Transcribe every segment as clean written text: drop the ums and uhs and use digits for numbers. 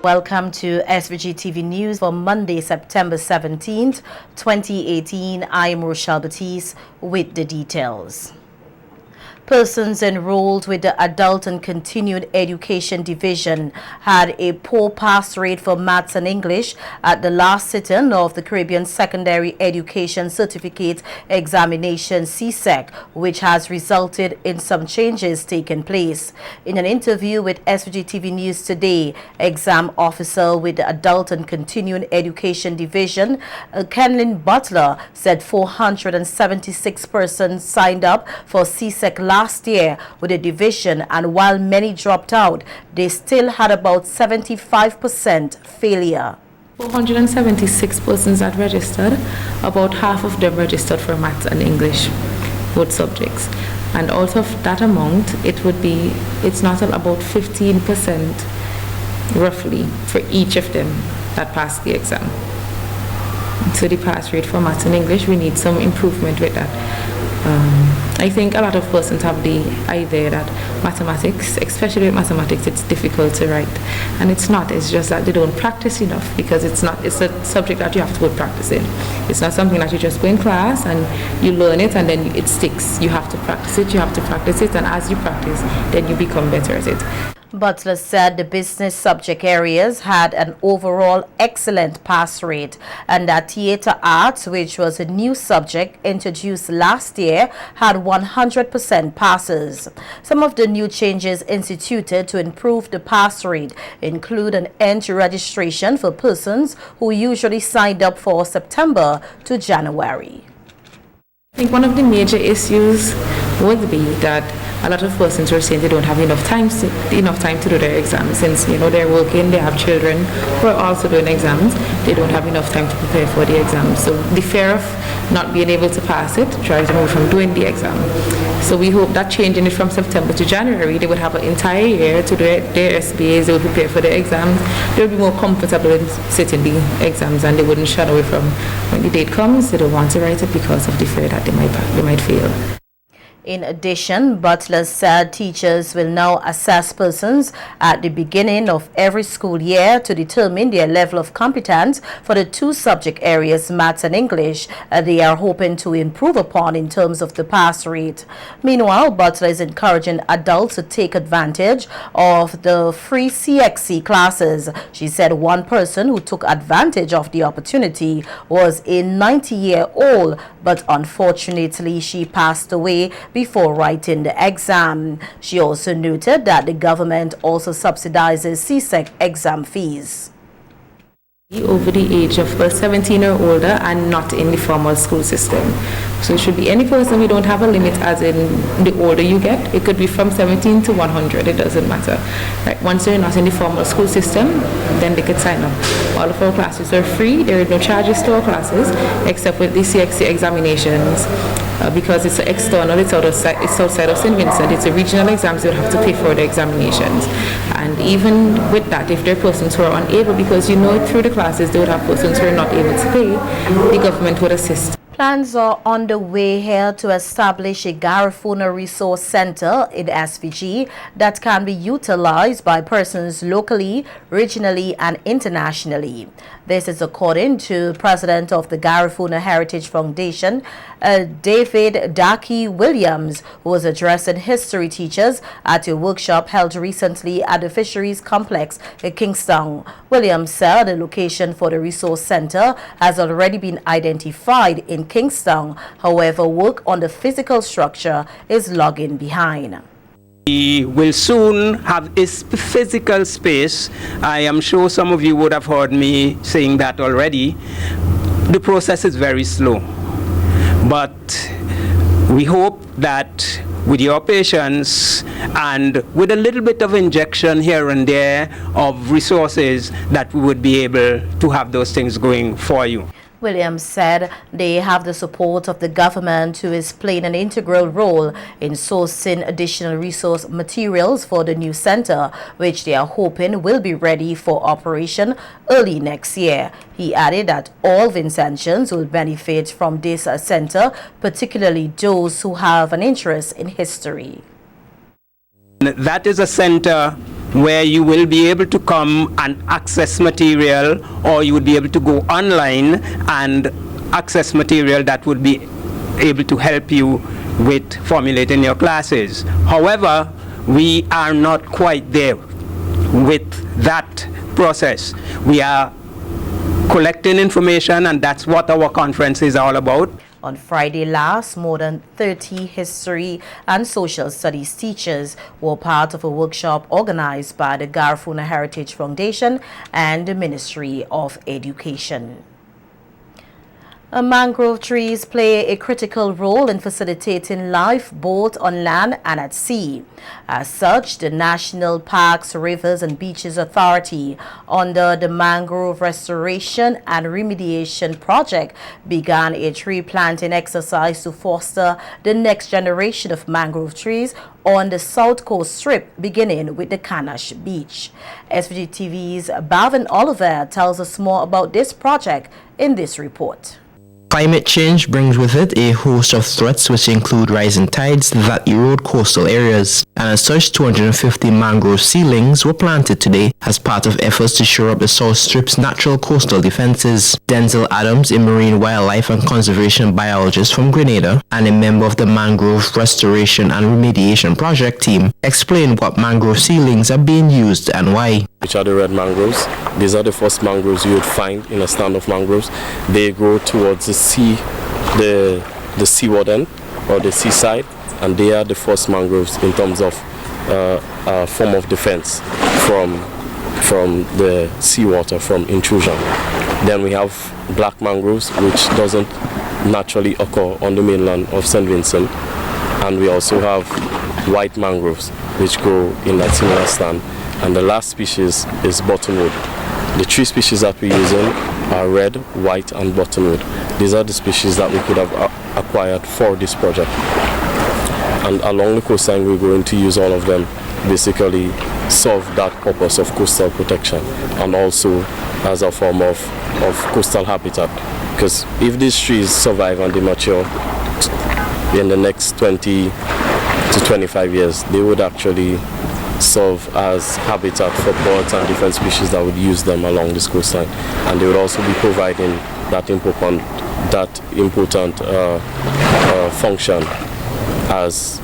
Welcome to SVG-TV News for Monday, September 17th, 2018. I am Rochelle Batiste with the details. Persons enrolled with the Adult and Continued Education Division had a poor pass rate for Maths and English at the last sitting of the Caribbean Secondary Education Certificate Examination (CSEC), which has resulted in some changes taking place. In an interview with SVG-TV News today, exam officer with the Adult and Continuing Education Division, Kenlyn Butler, said 476 persons signed up for CSEC last year with the division, and while many dropped out, they still had about 75% failure. 476 persons that registered, about half of them registered for Maths and English, both subjects. And out of that amount, it's not about 15% roughly for each of them that passed the exam. So the pass rate for Maths and English, we need some improvement with that. I think a lot of persons have the idea that mathematics, especially with mathematics, it's difficult to write. And it's not. It's just that they don't practice enough, because it's a subject that you have to put practice in. It's not something that you just go in class and you learn it and then it sticks. You have to practice it, and as you practice, then you become better at it. Butler said the business subject areas had an overall excellent pass rate, and that theatre arts, which was a new subject introduced last year, had 100% passes. Some of the new changes instituted to improve the pass rate include an end to registration for persons who usually signed up for September to January. I think one of the major issues would be that a lot of persons are saying they don't have enough time to do their exams, since they're working, they have children who are also doing exams. They don't have enough time to prepare for the exams. So the fear of not being able to pass it tries them away from doing the exam. So we hope that changing it from September to January, they would have an entire year to do their SBAs, they would prepare for the exams, they would be more comfortable in sitting the exams, and they wouldn't shy away from when the date comes. They don't want to write it because of the fear that they might fail. In addition, Butler said teachers will now assess persons at the beginning of every school year to determine their level of competence for the two subject areas, Maths and English, they are hoping to improve upon in terms of the pass rate. Meanwhile, Butler is encouraging adults to take advantage of the free CXC classes. She said one person who took advantage of the opportunity was a 90-year-old, but unfortunately she passed away before writing the exam. She also noted that the government also subsidizes CSEC exam fees. Over the age of 17 or older and not in the formal school system. So it should be any person. We don't have a limit, as in the older you get. It could be from 17 to 100, it doesn't matter. Right? Once they're not in the formal school system, then they could sign up. All of our classes are free. There are no charges to our classes, except with the CXC examinations. Because it's external, it's outside of St. Vincent, it's a regional exam, so you have to pay for the examinations. And even with that, if there are persons who are unable, because through the classes they would have persons who are not able to pay, the government would assist. Plans are underway here to establish a Garifuna resource center in SVG that can be utilized by persons locally, regionally, and internationally. This is according to President of the Garifuna Heritage Foundation, David Daki Williams, who was addressing history teachers at a workshop held recently at the Fisheries Complex in Kingston. Williams said the location for the resource center has already been identified in Kingston. However, work on the physical structure is lagging behind. We will soon have a physical space. I am sure some of you would have heard me saying that already. The process is very slow, but we hope that with your patience and with a little bit of injection here and there of resources, that we would be able to have those things going for you. Williams said they have the support of the government, who is playing an integral role in sourcing additional resource materials for the new center, which they are hoping will be ready for operation early next year. He added that all Vincentians will benefit from this center, particularly those who have an interest in history. That is a center where you will be able to come and access material, or you would be able to go online and access material that would be able to help you with formulating your classes. However, we are not quite there with that process. We are collecting information, and that's what our conference is all about. On Friday last, more than 30 history and social studies teachers were part of a workshop organized by the Garifuna Heritage Foundation and the Ministry of Education. Mangrove trees play a critical role in facilitating life both on land and at sea. As such, the National Parks, Rivers and Beaches Authority, under the Mangrove Restoration and Remediation Project, began a tree planting exercise to foster the next generation of mangrove trees on the South Coast Strip, beginning with the Canash Beach. SVG-TV's Bavin Oliver tells us more about this project in this report. Climate change brings with it a host of threats which include rising tides that erode coastal areas, and as such 250 mangrove seedlings were planted today as part of efforts to shore up the South Strip's natural coastal defenses. Denzel Adams, a marine wildlife and conservation biologist from Grenada and a member of the Mangrove Restoration and Remediation Project team, explained what mangrove seedlings are being used and why. Which are the red mangroves. These are the first mangroves you would find in a stand of mangroves. They grow towards the sea, the seaward end or the seaside, and they are the first mangroves in terms of a form of defense from the seawater, from intrusion. Then we have black mangroves, which doesn't naturally occur on the mainland of St. Vincent, and we also have white mangroves, which grow in that similar stand. And the last species is buttonwood. The three species that we're using are red, white, and buttonwood. These are the species that we could have acquired for this project. And along the coastline, we're going to use all of them, basically serve that purpose of coastal protection and also as a form of coastal habitat. Because if these trees survive and they mature in the next 20 to 25 years, they would actually serve as habitat for birds and different species that would use them along this coastline, and they would also be providing that important function as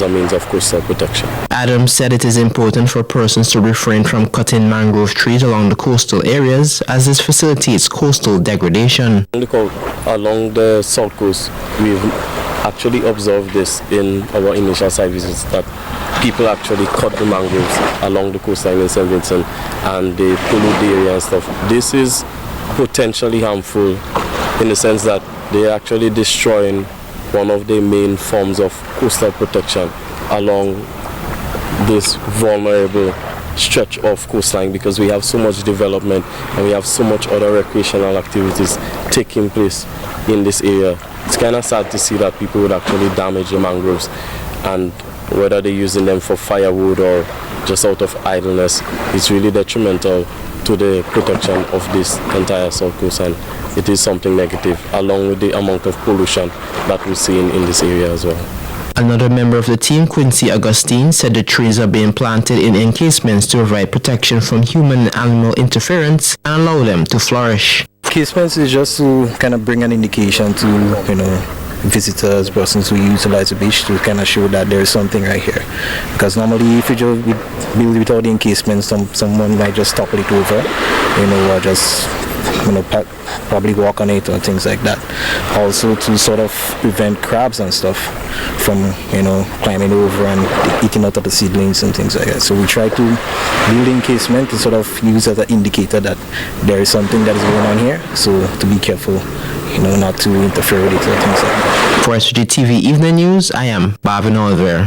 a means of coastal protection. Adams said it is important for persons to refrain from cutting mangrove trees along the coastal areas, as this facilitates coastal degradation. Along the south coast, we've actually observed this in our initial site visits, that people actually cut the mangroves along the coastline in St. Vincent and they pollute the area and stuff. This is potentially harmful in the sense that they're actually destroying one of the main forms of coastal protection along this vulnerable stretch of coastline, because we have so much development and we have so much other recreational activities taking place in this area. It's kind of sad to see that people would actually damage the mangroves, and whether they're using them for firewood or just out of idleness, it's really detrimental to the protection of this entire South Coast, and it is something negative, along with the amount of pollution that we're seeing in this area as well. Another member of the team, Quincy Augustine, said the trees are being planted in encasements to provide protection from human and animal interference and allow them to flourish. Encasements is just to kind of bring an indication to, visitors, persons who utilize the beach, to kind of show that there is something right here. Because normally if you just build without the encasement, someone might just topple it over, or just probably walk on it or things like that. Also to sort of prevent crabs and stuff from climbing over and eating out of the seedlings and things like that. So we try to build encasement to sort of use as an indicator that there is something that is going on here, so to be careful, not to interfere with it or things like that. For SVG-TV Evening News, I am Bavin Oliver.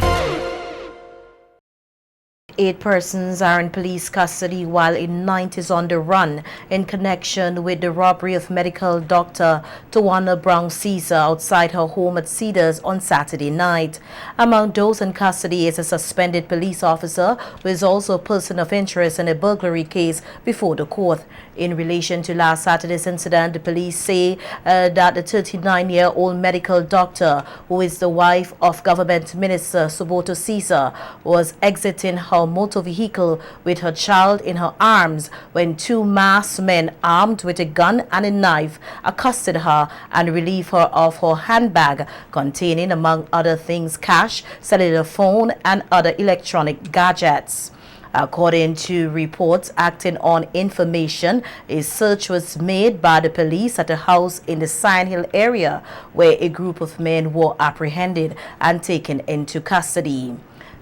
8 persons are in police custody while a 9th is on the run in connection with the robbery of medical doctor Tawana Brown Caesar outside her home at Cedars on Saturday night. Among those in custody is a suspended police officer who is also a person of interest in a burglary case before the court. In relation to last Saturday's incident, the police say that the 39-year-old medical doctor, who is the wife of Government Minister Suboto Caesar, was exiting her motor vehicle with her child in her arms when two masked men armed with a gun and a knife accosted her and relieved her of her handbag containing, among other things, cash, cellular phone, and other electronic gadgets. According to reports acting on information, a search was made by the police at a house in the Sign Hill area where a group of men were apprehended and taken into custody.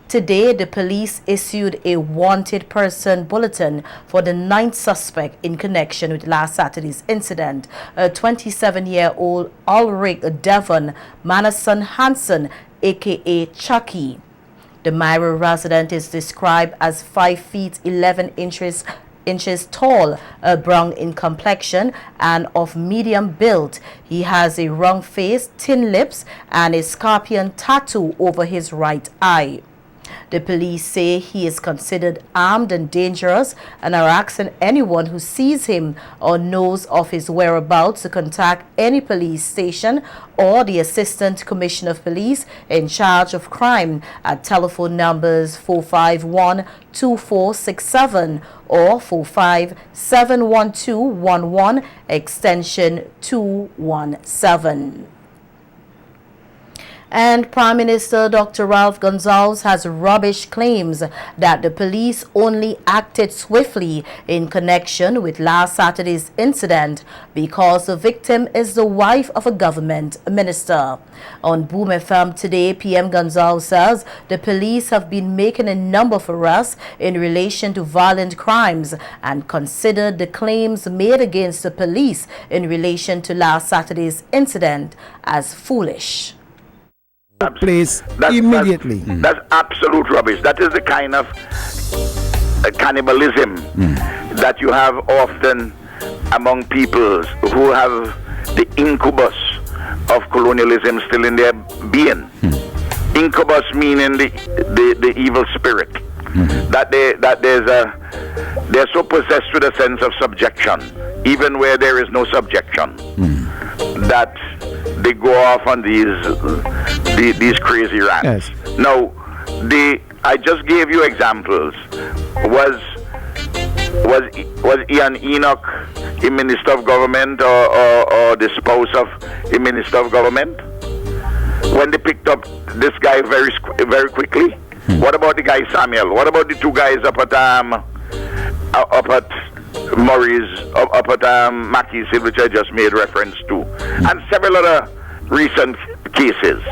Today, the police issued a wanted person bulletin for the 9th suspect in connection with last Saturday's incident, a 27-year-old Ulrich Devon Manason Hansen, aka Chucky. The Myra resident is described as 5 feet 11 inches tall, brown in complexion and of medium build. He has a round face, thin lips, and a scorpion tattoo over his right eye. The police say he is considered armed and dangerous and are asking anyone who sees him or knows of his whereabouts to contact any police station or the Assistant Commissioner of Police in charge of crime at telephone numbers 451-2467 or 4571211 extension 217. And Prime Minister Dr. Ralph Gonsalves has rubbished claims that the police only acted swiftly in connection with last Saturday's incident because the victim is the wife of a government minister. On Boom FM today, PM Gonsalves says the police have been making a number of arrests in relation to violent crimes and considered the claims made against the police in relation to last Saturday's incident as foolish. Place immediately. That's absolute rubbish. That is the kind of cannibalism that you have often among peoples who have the incubus of colonialism still in their being. Incubus meaning the evil spirit. That they're so possessed with a sense of subjection, even where there is no subjection, that they go off on these crazy rants. Yes. Now, I just gave you examples. Was Ian Enoch a minister of government or the spouse of a minister of government? When they picked up this guy very quickly? What about the guy Samuel? What about the two guys up at Murray's, up at Mackey's Hill, which I just made reference to, and several other recent cases?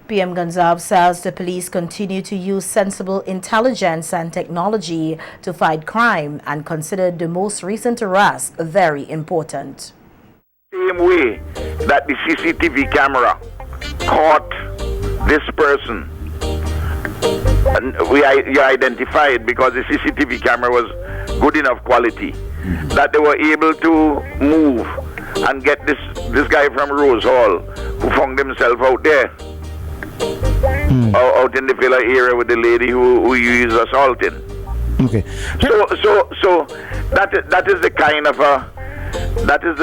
PM Gonsalves says the police continue to use sensible intelligence and technology to fight crime and considered the most recent arrest very important. Same way that the CCTV camera caught this person, and you identified because the CCTV camera was good enough quality that they were able to move and get this guy from Rose Hall who found himself out there, out in the villa area with the lady who he was assaulting. Okay. So that is the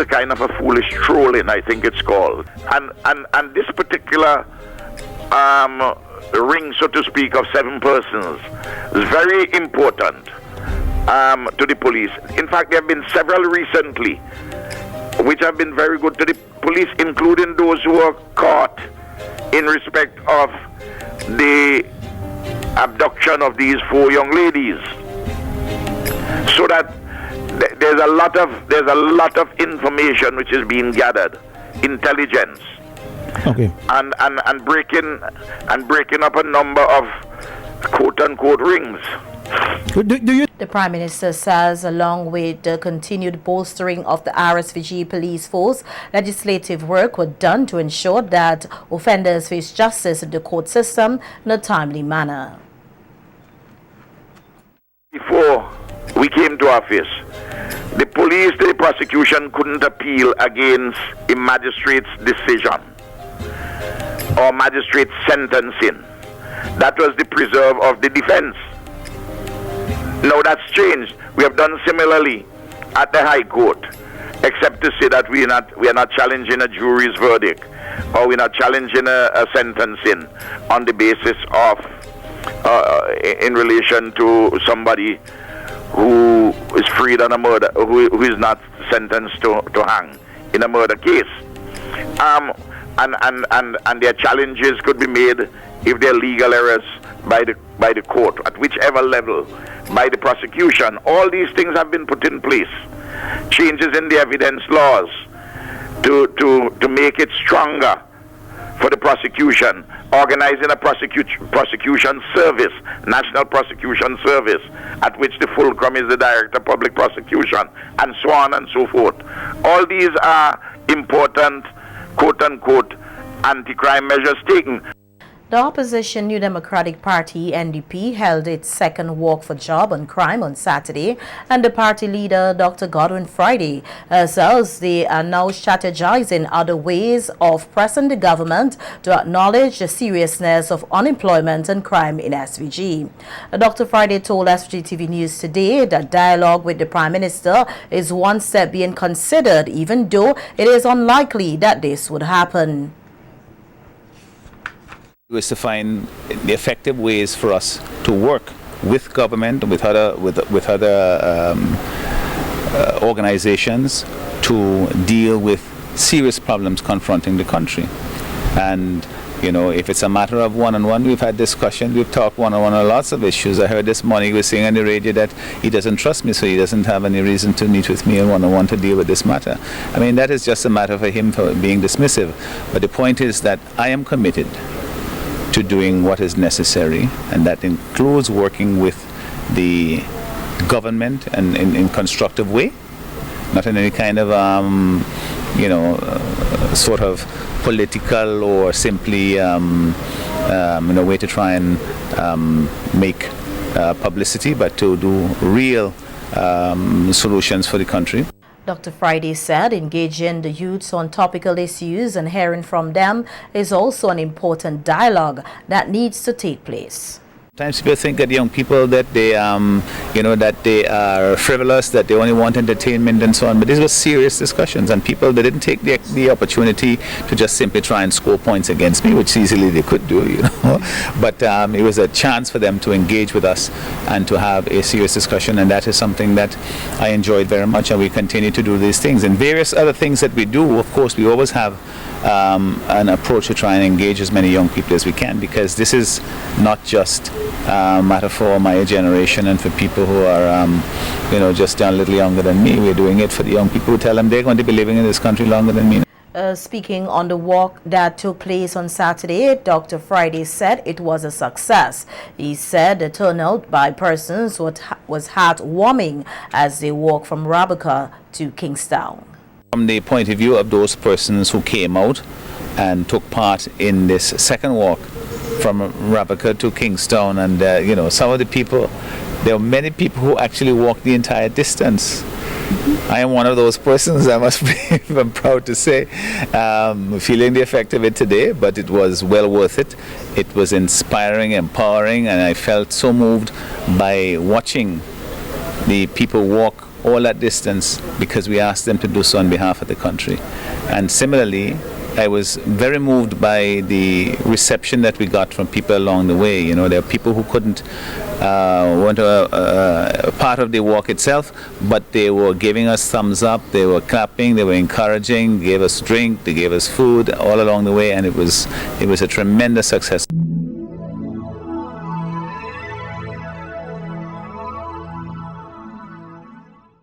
kind of a foolish trolling, I think it's called. And this particular ring, so to speak, of 7 persons is very important to the police. In fact, there have been several recently which have been very good to the police, including those who were caught in respect of the abduction of these 4 young ladies. So that there's a lot of information which is being gathered, intelligence. Okay. And breaking up a number of quote unquote rings. The Prime Minister says, along with the continued bolstering of the RSVG police force, legislative work was done to ensure that offenders face justice in the court system in a timely manner. Before we came to office, the police, the prosecution couldn't appeal against a magistrate's decision or magistrate sentencing. That was the preserve of the defense. Now that's changed. We have done similarly at the High Court, except to say that we are not challenging a jury's verdict, or we're not challenging a sentencing on the basis of in relation to somebody who is freed on a murder, who is not sentenced to hang in a murder case. And their challenges could be made if they're legal errors by the court, at whichever level, by the prosecution. All these things have been put in place. Changes in the evidence laws to make it stronger for the prosecution, organizing a prosecution service, national prosecution service, at which the fulcrum is the director of public prosecution, and so on and so forth. All these are important, quote-unquote, anti-crime measures taken. The opposition New Democratic Party, NDP, held its second walk for job on crime on Saturday, and the party leader, Dr. Godwin Friday, says they are now strategizing other ways of pressing the government to acknowledge the seriousness of unemployment and crime in SVG. Dr. Friday told SVG-TV News today that dialogue with the Prime Minister is one step being considered, even though it is unlikely that this would happen. Was to find effective ways for us to work with government and with other organizations to deal with serious problems confronting the country. And you know, if it's a matter of one-on-one, we've had discussions, we've talked one-on-one on lots of issues. I heard this morning he was saying on the radio that he doesn't trust me, so he doesn't have any reason to meet with me in one-on-one to deal with this matter. I mean, that is just a matter for him for being dismissive. But the point is that I am committed to doing what is necessary, and that includes working with the government and in constructive way, not in any kind of sort of political or simply way to try and make publicity, but to do real solutions for the country. Dr. Friday said engaging the youths on topical issues and hearing from them is also an important dialogue that needs to take place. Sometimes people think that young people that they that they are frivolous, that they only want entertainment and so on. But these were serious discussions, and people, they didn't take the opportunity to just simply try and score points against me, which easily they could do, you know. But it was a chance for them to engage with us and to have a serious discussion, and that is something that I enjoyed very much, and we continue to do these things. And various other things that we do, of course, we always have an approach to try and engage as many young people as we can, because this is not just a matter for my generation and for people who are just a little younger than me. We're doing it for the young people who tell them they're going to be living in this country longer than me. Speaking on the walk that took place on Saturday, Dr. Friday said it was a success. He said the turnout by persons was heartwarming as they walked from Rabaka to Kingstown. From the point of view of those persons who came out and took part in this second walk from Rabaka to Kingstown, and some of the people, there were many people who actually walked the entire distance. I am one of those persons, I must be, I'm proud to say, feeling the effect of it today, but it was well worth it. It was inspiring, empowering, and I felt so moved by watching the people walk all that distance, because we asked them to do so on behalf of the country. And similarly, I was very moved by the reception that we got from people along the way. You know, there are people who weren't a part of the walk itself, but they were giving us thumbs up, they were clapping, they were encouraging, gave us drink, they gave us food all along the way, and it was a tremendous success.